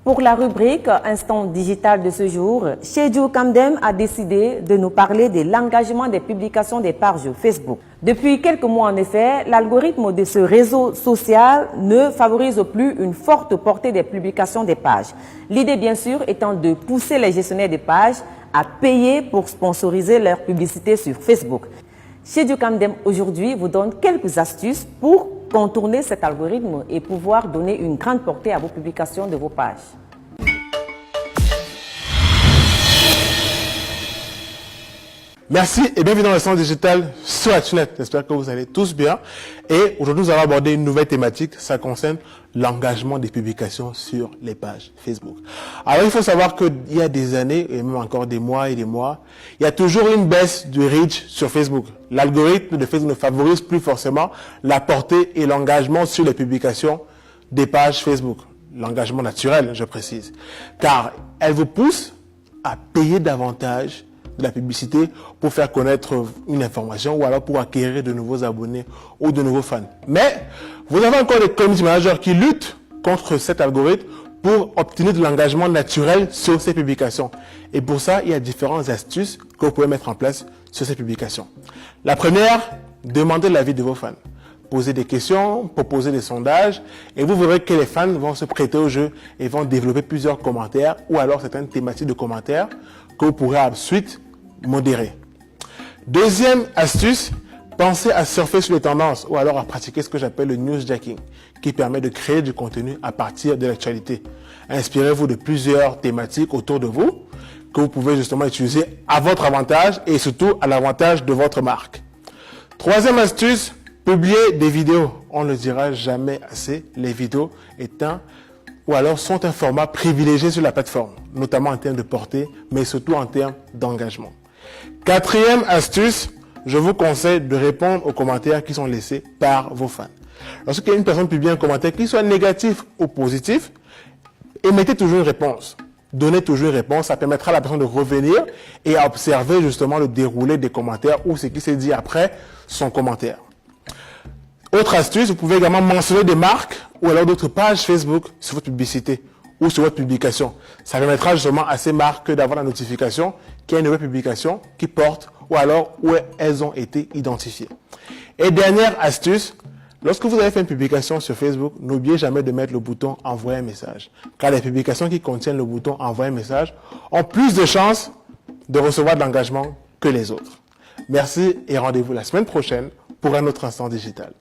Pour la rubrique Instant digital de ce jour, Sheju Kamdem a décidé de nous parler de l'engagement des publications des pages Facebook. Depuis quelques mois, en effet, l'algorithme de ce réseau social ne favorise plus une forte portée des publications des pages. L'idée, bien sûr, étant de pousser les gestionnaires de pages à payer pour sponsoriser leur publicité sur Facebook. Sheju Kamdem, aujourd'hui, vous donne quelques astuces pour contourner cet algorithme et pouvoir donner une grande portée à vos publications de vos pages. Merci et bienvenue dans l'Instant digital sur Actunet. J'espère que vous allez tous bien. Et aujourd'hui, nous allons aborder une nouvelle thématique. Ça concerne l'engagement des publications sur les pages Facebook. Alors, il faut savoir qu'il y a des années, et même encore des mois et des mois, il y a toujours une baisse du reach sur Facebook. L'algorithme de Facebook ne favorise plus forcément la portée et l'engagement sur les publications des pages Facebook. L'engagement naturel, je précise. Car elle vous pousse à payer davantage de la publicité pour faire connaître une information ou alors pour acquérir de nouveaux abonnés ou de nouveaux fans. Mais vous avez encore des community managers qui luttent contre cet algorithme pour obtenir de l'engagement naturel sur ces publications. Et pour ça, il y a différentes astuces que vous pouvez mettre en place sur ces publications. La première, demandez l'avis de vos fans. Posez des questions, proposez des sondages et vous verrez que les fans vont se prêter au jeu et vont développer plusieurs commentaires ou alors certaines thématiques de commentaires que vous pourrez ensuite modérer. Deuxième astuce, pensez à surfer sur les tendances ou alors à pratiquer ce que j'appelle le newsjacking qui permet de créer du contenu à partir de l'actualité. Inspirez-vous de plusieurs thématiques autour de vous que vous pouvez justement utiliser à votre avantage et surtout à l'avantage de votre marque. Troisième astuce, publier des vidéos. On ne le dira jamais assez, les vidéos sont un format privilégié sur la plateforme, notamment en termes de portée, mais surtout en termes d'engagement. Quatrième astuce, je vous conseille de répondre aux commentaires qui sont laissés par vos fans. Lorsqu'une personne publie un commentaire, qu'il soit négatif ou positif, émettez toujours une réponse. Donnez toujours une réponse, ça permettra à la personne de revenir et à observer justement le déroulé des commentaires ou ce qui s'est dit après son commentaire. Autre astuce, vous pouvez également mentionner des marques ou alors d'autres pages Facebook sur votre publicité ou sur votre publication. Ça permettra justement à ces marques d'avoir la notification qu'il y a une nouvelle publication qui porte ou alors où elles ont été identifiées. Et dernière astuce, lorsque vous avez fait une publication sur Facebook, n'oubliez jamais de mettre le bouton envoyer un message. Car les publications qui contiennent le bouton envoyer un message ont plus de chances de recevoir de l'engagement que les autres. Merci et rendez-vous la semaine prochaine pour un autre instant digital.